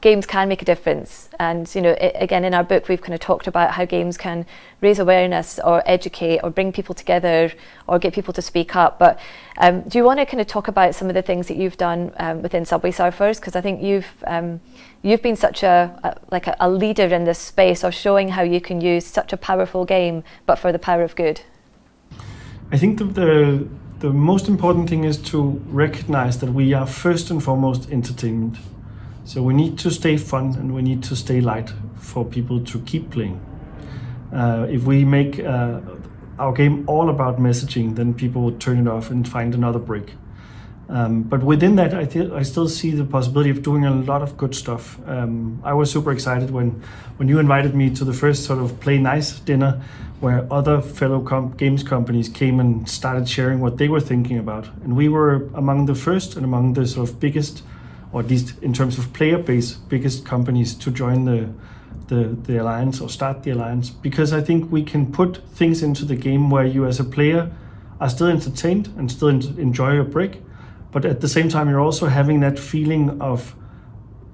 games can make a difference. And again, in our book, we've kind of talked about how games can raise awareness or educate or bring people together or get people to speak up. But do you want to kind of talk about some of the things that you've done within Subway Surfers? Because I think you've been such a leader in this space of showing how you can use such a powerful game, but for the power of good. I think the most important thing is to recognize that we are first and foremost entertainment. So we need to stay fun and we need to stay light for people to keep playing. If we make our game all about messaging, then people would turn it off and find another break. But within that, I still see the possibility of doing a lot of good stuff. I was super excited when you invited me to the first sort of Play Nice dinner, where other fellow games companies came and started sharing what they were thinking about. And we were among the first and among the sort of biggest, or at least in terms of player base, biggest companies to join the alliance or start the alliance, because I think we can put things into the game where you as a player are still entertained and still enjoy your break, but at the same time you're also having that feeling of,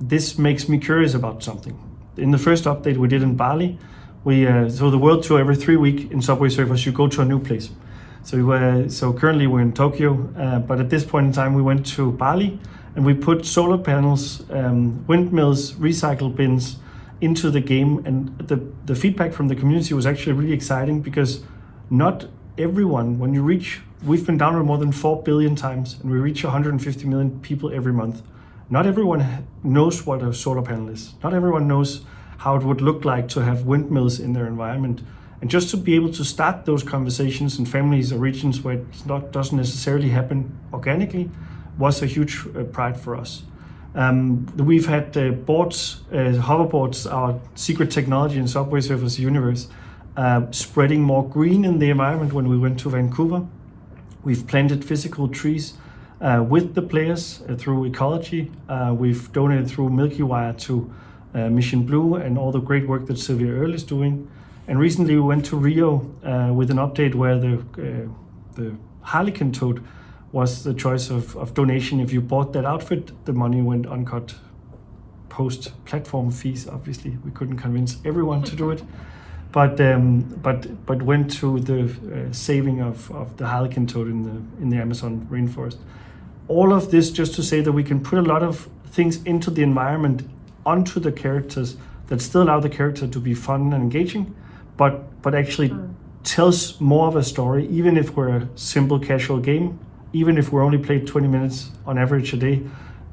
this makes me curious about something. In the first update we did in Bali, so the world tour every 3 weeks in Subway Surfers, you go to a new place. So currently we're in Tokyo, but at this point in time we went to Bali and we put solar panels, windmills, recycle bins into the game, and the feedback from the community was actually really exciting, because not everyone, we've been downloaded more than 4 billion times and we reach 150 million people every month. Not everyone knows what a solar panel is. Not everyone knows how it would look like to have windmills in their environment. And just to be able to start those conversations in families or regions where it doesn't necessarily happen organically was a huge pride for us. We've had hoverboards, our secret technology in Subway Surfers universe, spreading more green in the environment when we went to Vancouver. We've planted physical trees with the players through ecology. We've donated through Milky Wire to Mission Blue and all the great work that Sylvia Earle is doing. And recently we went to Rio with an update where the Harlequin toad was the choice of donation. If you bought that outfit, the money went uncut post-platform fees. Obviously, we couldn't convince everyone to do it, but went to the saving of the Harlequin toad in the Amazon rainforest. All of this just to say that we can put a lot of things into the environment, onto the characters, that still allow the character to be fun and engaging, but actually tells more of a story, even if we're a simple casual game. Even if we're only played 20 minutes on average a day,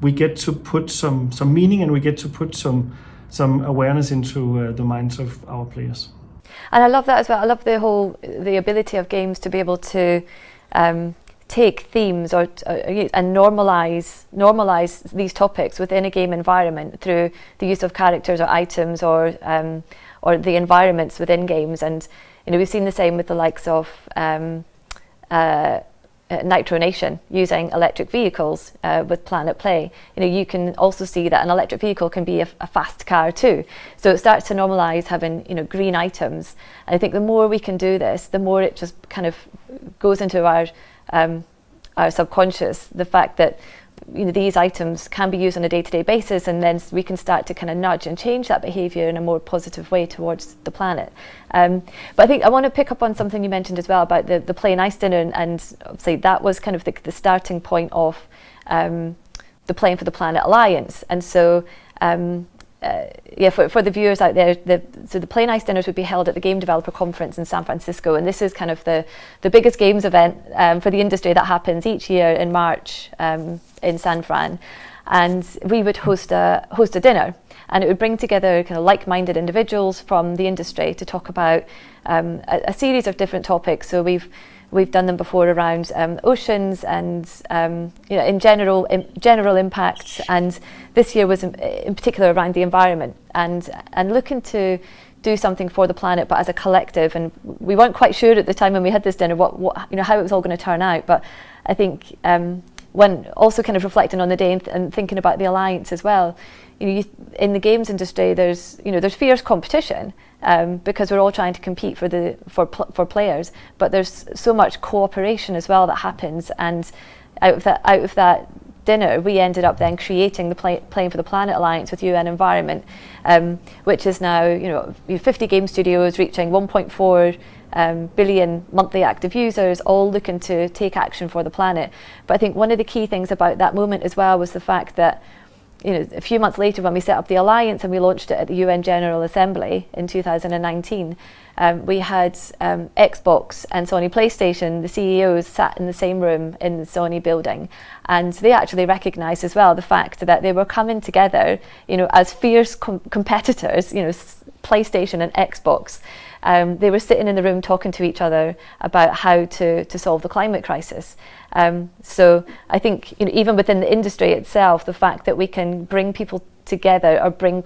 we get to put some meaning and we get to put some awareness into the minds of our players. And I love that as well. I love the ability of games to be able to take themes and normalize these topics within a game environment through the use of characters or items or the environments within games. And we've seen the same with the likes of Nitro Nation using electric vehicles with Planet Play. You can also see that an electric vehicle can be a fast car too. So it starts to normalise having green items. And I think the more we can do this, the more it just kind of goes into our subconscious. The fact that these items can be used on a day-to-day basis, and then we can start to kind of nudge and change that behaviour in a more positive way towards the planet. But I think I want to pick up on something you mentioned as well about the Play Nice dinner, and obviously that was kind of the starting point of the Playing for the Planet Alliance. And so for the viewers out there, the Play Nice dinners would be held at the Game Developer Conference in San Francisco, and this is kind of the biggest games event for the industry that happens each year in March in San Fran. And we would host a dinner, and it would bring together kind of like-minded individuals from the industry to talk about a series of different topics. So we've done them before around oceans and in general impacts, and this year was in particular around the environment and looking to do something for the planet, but as a collective. And we weren't quite sure at the time when we had this dinner what how it was all going to turn out. But I think when also kind of reflecting on the day and thinking about the alliance as well, in the games industry, there's fierce competition because we're all trying to compete for players, but there's so much cooperation as well that happens, and out of that dinner, we ended up then creating the Playing for the Planet Alliance with UN Environment, which is now 50 game studios reaching 1.4 billion monthly active users, all looking to take action for the planet. But I think one of the key things about that moment as well was the fact that a few months later, when we set up the alliance and we launched it at the UN General Assembly in 2019, we had Xbox and Sony PlayStation, the CEOs sat in the same room in the Sony building, and they actually recognised as well the fact that they were coming together, as fierce competitors, PlayStation and Xbox. They were sitting in the room talking to each other about how to solve the climate crisis. So I think even within the industry itself, the fact that we can bring people together or bring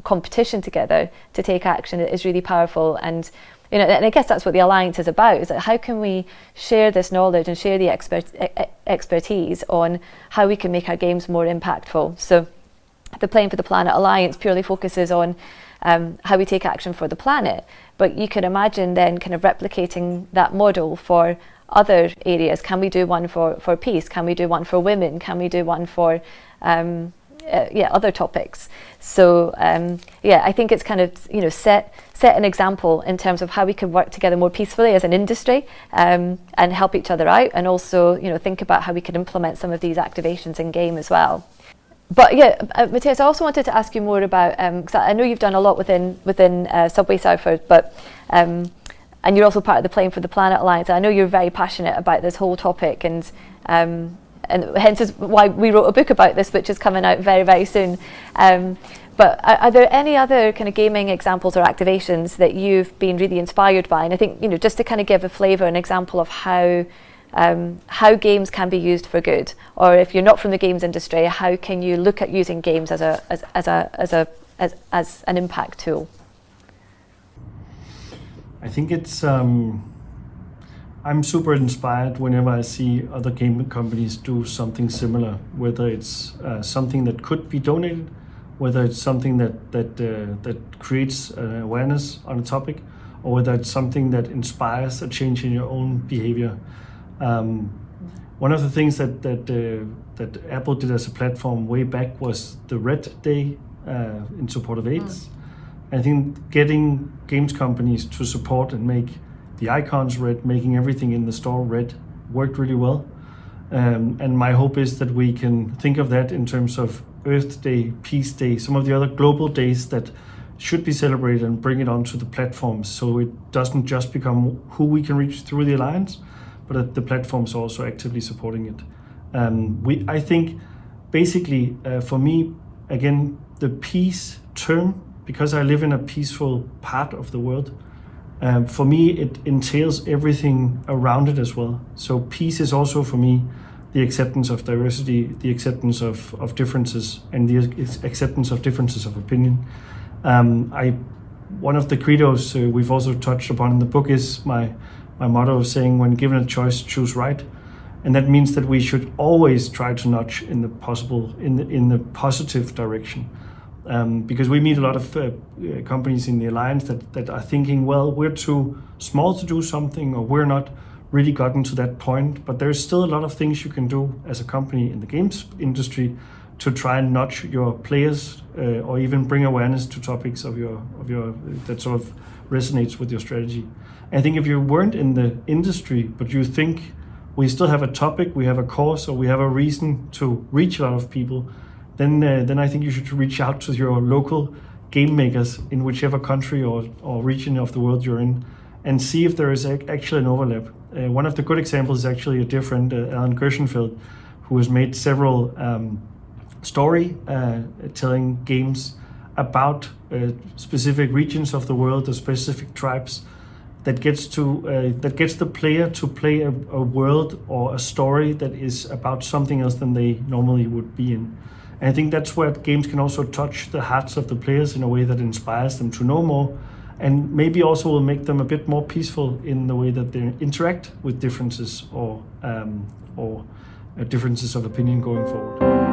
competition together to take action is really powerful. And and I guess that's what the Alliance is about, is that how can we share this knowledge and share the expertise on how we can make our games more impactful. So the Playing for the Planet Alliance purely focuses on how we take action for the planet, but you can imagine then kind of replicating that model for other areas. Can we do one for peace? Can we do one for women? Can we do one for other topics? So I think it's kind of set an example in terms of how we can work together more peacefully as an industry, and help each other out, and also think about how we can implement some of these activations in game as well. But Mathias, I also wanted to ask you more about, because I know you've done a lot within Subway Surfers, but and you're also part of the Playing for the Planet Alliance. I know you're very passionate about this whole topic, and hence is why we wrote a book about this, which is coming out very, very soon. But are there any other kind of gaming examples or activations that you've been really inspired by? And I think just to kind of give a flavour, an example of how games can be used for good, or if you're not from the games industry, how can you look at using games as an impact tool? I think it's I'm super inspired whenever I see other game companies do something similar, whether it's something that could be donated, whether it's something that creates awareness on a topic, or whether it's something that inspires a change in your own behavior. One of the things that Apple did as a platform way back was the Red Day in support of AIDS. I think getting games companies to support and make the icons red, making everything in the store red, worked really well. And my hope is that we can think of that in terms of Earth Day, Peace Day, some of the other global days that should be celebrated, and bring it onto the platforms, so it doesn't just become who we can reach through the Alliance, but that the platforms are also actively supporting it. I think basically for me, again, the peace term, because I live in a peaceful part of the world, for me it entails everything around it as well. So peace is also for me the acceptance of diversity, the acceptance of differences, and the acceptance of differences of opinion. One of the credos we've also touched upon in the book is my motto of saying, when given a choice, choose right. And that means that we should always try to nudge in the positive direction. Because we meet a lot of companies in the Alliance that are thinking, well, we're too small to do something, or we're not really gotten to that point. But there's still a lot of things you can do as a company in the games industry to try and nudge your players, or even bring awareness to topics of your that sort of resonates with your strategy. I think if you weren't in the industry, but you think we still have a topic, we have a cause, or we have a reason to reach a lot of people, then I think you should reach out to your local game makers in whichever country or region of the world you're in, and see if there is actually an overlap. One of the good examples is actually a dear friend, Alan Gershenfeld, who has made several storytelling games about specific regions of the world or specific tribes, that gets the player to play a world or a story that is about something else than they normally would be in. And I think that's where games can also touch the hearts of the players in a way that inspires them to know more, and maybe also will make them a bit more peaceful in the way that they interact with differences or differences of opinion going forward.